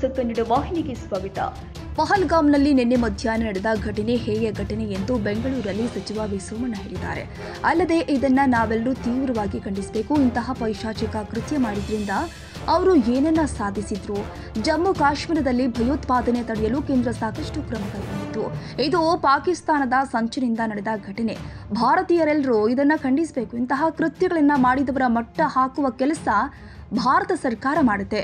News Kannada ವಾಹಿನಿಗೆ ಸ್ವಾಗತ. ಪಹಲ್ಗಾಮ್ನಲ್ಲಿ ನಿನ್ನೆ ಮಧ್ಯಾಹ್ನ ನಡೆದ ಘಟನೆ ಹೇಯ ಘಟನೆ ಎಂದು ಬೆಂಗಳೂರಲ್ಲಿ ಸಚಿವ ವಿ ಸೋಮಣ್ಣ ಹೇಳಿದ್ದಾರೆ. ಅಲ್ಲದೆ ಇದನ್ನ ನಾವೆಲ್ಲರೂ ತೀವ್ರವಾಗಿ ಖಂಡಿಸಬೇಕು. ಇಂತಹ ಪೈಶಾಚಿಕ ಕೃತ್ಯ ಮಾಡಿದ್ರಿಂದ ಅವರು ಏನನ್ನ ಸಾಧಿಸಿದ್ರು? ಜಮ್ಮು ಕಾಶ್ಮೀರದಲ್ಲಿ ಭಯೋತ್ಪಾದನೆ ತಡೆಯಲು ಕೇಂದ್ರ ಸಾಕಷ್ಟು ಕ್ರಮ ಕೈಗೊಂಡಿತ್ತು. ಇದು ಪಾಕಿಸ್ತಾನದ ಸಂಚಿನಿಂದ ನಡೆದ ಘಟನೆ. ಭಾರತೀಯರೆಲ್ಲರೂ ಇದನ್ನ ಖಂಡಿಸಬೇಕು. ಇಂತಹ ಕೃತ್ಯಗಳನ್ನ ಮಾಡಿದವರ ಮಟ್ಟ ಹಾಕುವ ಕೆಲಸ ಭಾರತ ಸರ್ಕಾರ ಮಾಡುತ್ತೆ.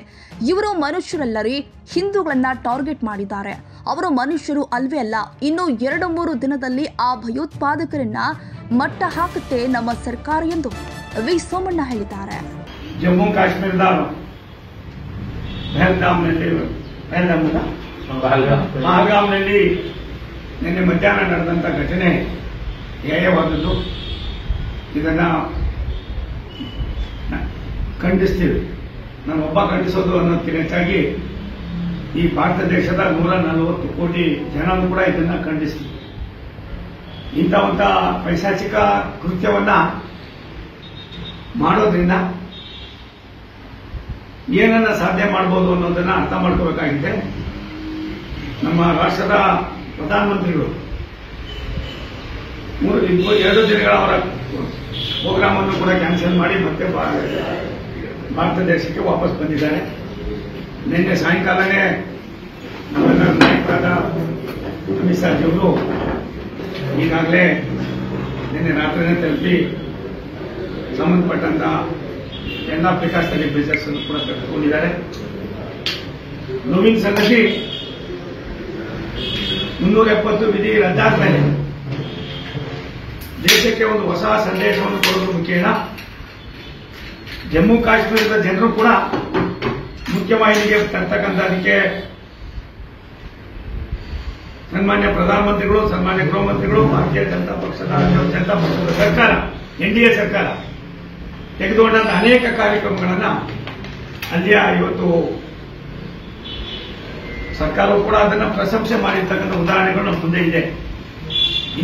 ಇವರು ಮನುಷ್ಯರಲ್ಲರಿ, ಹಿಂದೂಗಳನ್ನ ಟಾರ್ಗೆಟ್ ಮಾಡಿದ್ದಾರೆ. ಅವರು ಮನುಷ್ಯರು ಅಲ್ವೇ ಅಲ್ಲ. ಇನ್ನು 2-3 ದಿನದಲ್ಲಿ ಆ ಭಯೋತ್ಪಾದಕರನ್ನ ಮಟ್ಟ ಹಾಕುತ್ತೆ ನಮ್ಮ ಸರ್ಕಾರ ಎಂದು ವಿ ಸೋಮಣ್ಣ ಹೇಳಿದ್ದಾರೆ. ಜಮ್ಮು ಕಾಶ್ಮೀರದ ಪಹಲ್ಗಾಮ್ನಲ್ಲಿ ನಿನ್ನೆ ಮಧ್ಯಾಹ್ನ ನಡೆದಂಥ ಘಟನೆ ಹೇಯವಾದದ್ದು. ಇದನ್ನ ಖಂಡಿಸ್ತೀವಿ. ನಾನೊಬ್ಬ ಖಂಡಿಸೋದು ಅನ್ನೋದಕ್ಕಿಂತ ಹೆಚ್ಚಾಗಿ ಈ ಭಾರತ ದೇಶದ 140 ಕೋಟಿ ಜನರು ಕೂಡ ಇದನ್ನ ಖಂಡಿಸ್ತೀವಿ. ಇಂಥ ಒಂದು ಪೈಶಾಚಿಕ ಕೃತ್ಯವನ್ನ ಮಾಡೋದ್ರಿಂದ ಏನನ್ನ ಸಾಧ್ಯ ಮಾಡಬಹುದು ಅನ್ನೋದನ್ನ ಅರ್ಥ ಮಾಡ್ಕೋಬೇಕಾಗಿದೆ. ನಮ್ಮ ರಾಷ್ಟ್ರದ ಪ್ರಧಾನಮಂತ್ರಿಗಳು 2 ದಿನಗಳ ಅವರ ಪ್ರೋಗ್ರಾಮ್ ಅನ್ನು ಕೂಡ ಕ್ಯಾನ್ಸಲ್ ಮಾಡಿ ಮತ್ತೆ ಭಾರತ ದೇಶಕ್ಕೆ ವಾಪಸ್ ಬಂದಿದ್ದಾರೆ. ನಿನ್ನೆ ಸಾಯಂಕಾಲನೇ ನಮ್ಮೆಲ್ಲರ ನಾಯಕರಾದ ಅಮಿತ್ ಶಾ ಅವರು ಈಗಾಗಲೇ ನಿನ್ನೆ ರಾತ್ರಿನೇ ತಲುಪಿ ಸಂಬಂಧಪಟ್ಟಂತ ಎಲ್ಲ ಪಿಕಾಸ್ತರಿ ಬಿಸಿನೆಸ್ ಅನ್ನು ಕೂಡ ಕಟ್ಟಿಕೊಂಡಿದ್ದಾರೆ. ನೋವಿನ ಸಂಗತಿ 370 ವಿಧಿ ರದ್ದಾದ ಮೇಲೆ ದೇಶಕ್ಕೆ ಒಂದು ಹೊಸ ಸಂದೇಶವನ್ನು ಕೊಡೋದು ಮುಖೇನ ಜಮ್ಮು ಕಾಶ್ಮೀರದ ಜನರು ಕೂಡ ಮುಖ್ಯವಾಹಿನಿಗೆ ತರ್ತಕ್ಕಂಥದಕ್ಕೆ ಸನ್ಮಾನ್ಯ ಪ್ರಧಾನಮಂತ್ರಿಗಳು, ಸನ್ಮಾನ್ಯ ಗೃಹ ಮಂತ್ರಿಗಳು, ಭಾರತೀಯ ಜನತಾ ಪಕ್ಷದ ಸರ್ಕಾರ, ಎನ್ಡಿಎ ಸರ್ಕಾರ ತೆಗೆದುಕೊಂಡಂತ ಅನೇಕ ಕಾರ್ಯಕ್ರಮಗಳನ್ನ ಅಲ್ಲಿಯ ಇವತ್ತು ಸರ್ಕಾರವು ಕೂಡ ಅದನ್ನು ಪ್ರಶಂಸೆ ಮಾಡಿರ್ತಕ್ಕಂಥ ಉದಾಹರಣೆಗಳು ನಮ್ಮ ಮುಂದೆ ಇದೆ.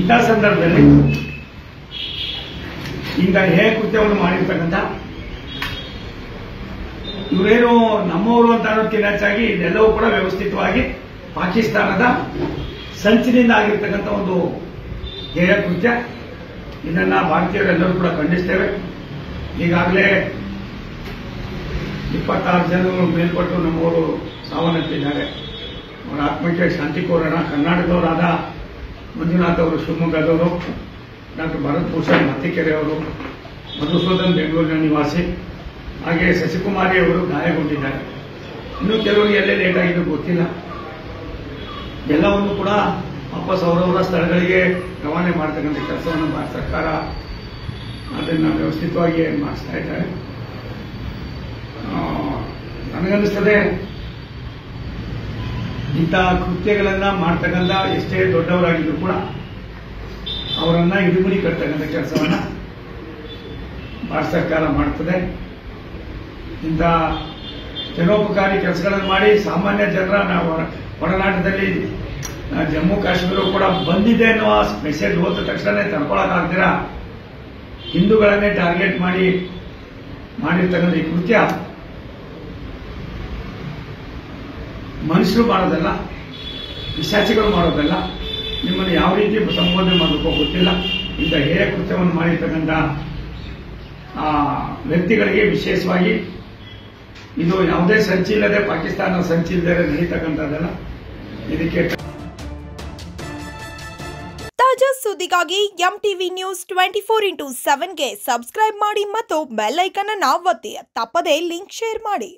ಇಂಥ ಸಂದರ್ಭದಲ್ಲಿ ಇಂಥ ಕೃತ್ಯವನ್ನು ಮಾಡಿರ್ತಕ್ಕಂಥ ಇವರೇನು ನಮ್ಮವರು ಅಂತ ಅನ್ನೋದಕ್ಕಿಂತ ಹೆಚ್ಚಾಗಿ ಇದೆಲ್ಲವೂ ಕೂಡ ವ್ಯವಸ್ಥಿತವಾಗಿ ಪಾಕಿಸ್ತಾನದ ಸಂಚಿನಿಂದ ಆಗಿರ್ತಕ್ಕಂಥ ಒಂದು ಹೇಯ ಕೃತ್ಯ. ಇದನ್ನ ಭಾರತೀಯರೆಲ್ಲರೂ ಕೂಡ ಖಂಡಿಸ್ತೇವೆ. ಈಗಾಗಲೇ 26 ಜನರು ಮೇಲ್ಪಟ್ಟು ನಮ್ಮವರು ಸಾವನ್ನಪ್ಪಿದ್ದಾರೆ. ಅವರ ಆತ್ಮಕ್ಕೆ ಶಾಂತಿ ಕೋರೋಣ. ಕರ್ನಾಟಕದವರಾದ ಮಂಜುನಾಥ್ ಅವರು ಶಿವಮೊಗ್ಗದವರು, ಡಾಕ್ಟರ್ ಭರತ್ ಭೂಷಣ್ ಮತ್ತಿಕೆರೆ ಅವರು, ಮಧುಸೂದನ್ ಬೆಂಗಳೂರಿನ ನಿವಾಸಿ, ಹಾಗೆ ಶಶಿಕುಮಾರಿ ಅವರು ಗಾಯಗೊಂಡಿದ್ದಾರೆ. ಇನ್ನೂ ಕೆಲವರಿಗೆ ಎಲ್ಲೇ ಲೇಟ್ ಆಗಿದೆ ಗೊತ್ತಿಲ್ಲ. ಎಲ್ಲವನ್ನು ಕೂಡ ವಾಪಸ್ ಅವರವರ ಸ್ಥಳಗಳಿಗೆ ರವಾನೆ ಮಾಡತಕ್ಕಂಥ ಕೆಲಸವನ್ನು ಭಾರತ ಸರ್ಕಾರ ಅದನ್ನು ವ್ಯವಸ್ಥಿತವಾಗಿ ಮಾಡಿಸ್ತಾ ಇದ್ದಾರೆ. ನನಗನ್ನಿಸ್ತದೆ ಇಂಥ ಕೃತ್ಯಗಳನ್ನ ಮಾಡ್ತಕ್ಕಂಥ ಎಷ್ಟೇ ದೊಡ್ಡವರಾಗಿದ್ರು ಕೂಡ ಅವರನ್ನ ಇಡುಮುಡಿ ಕಟ್ತಕ್ಕಂಥ ಕೆಲಸವನ್ನ ಭಾರತ ಸರ್ಕಾರ ಮಾಡ್ತದೆ. ಇಂಥ ಜನೋಪಕಾರಿ ಕೆಲಸಗಳನ್ನು ಮಾಡಿ ಸಾಮಾನ್ಯ ಜನರ ಒಡನಾಟದಲ್ಲಿ ಜಮ್ಮು ಕಾಶ್ಮೀರ ಕೂಡ ಬಂದಿದೆ ಅನ್ನುವ ಮೆಸೇಜ್ ಹೋದ ತಕ್ಷಣ ತಡ್ಕೊಳಕ್ಕಾಗ್ತೀರಾ ಹಿಂದೂಗಳನ್ನೇ ಟಾರ್ಗೆಟ್ ಮಾಡಿರ್ತಕ್ಕಂಥ ಈ ಕೃತ್ಯ ಮನುಷ್ಯರು ಮಾಡೋದಲ್ಲ, ಪಿಶಾಚಿಗಳು ಮಾಡೋದಲ್ಲ. ನಿಮ್ಮನ್ನು ಯಾವ ರೀತಿ ಸಂಬೋಧನೆ ಮಾಡಬೇಕೋ ಗೊತ್ತಿಲ್ಲ. ಇಂಥ ಹೇಯ ಕೃತ್ಯವನ್ನು ಮಾಡಿರ್ತಕ್ಕಂಥ ವ್ಯಕ್ತಿಗಳಿಗೆ ವಿಶೇಷವಾಗಿ ಇದು ಯಾವುದೇ ಸಂಚಿಲ್ಲದೆ, ಪಾಕಿಸ್ತಾನ ಸಂಚಿಲ್ಲದೆ ನಡೀತಕ್ಕಂಥದ್ದಲ್ಲ. ಇದಕ್ಕೆ ತಾಜಾ ಸುದ್ದಿಗಾಗಿ ಎಂಟಿವಿ ನ್ಯೂಸ್ 24x7ಗೆ ಸಬ್ಸ್ಕ್ರೈಬ್ ಮಾಡಿ ಮತ್ತು ಬೆಲ್ ಐಕಾನ್ ಅನ್ನು ಒತ್ತಿ. ತಪ್ಪದೇ ಲಿಂಕ್ ಶೇರ್ ಮಾಡಿ.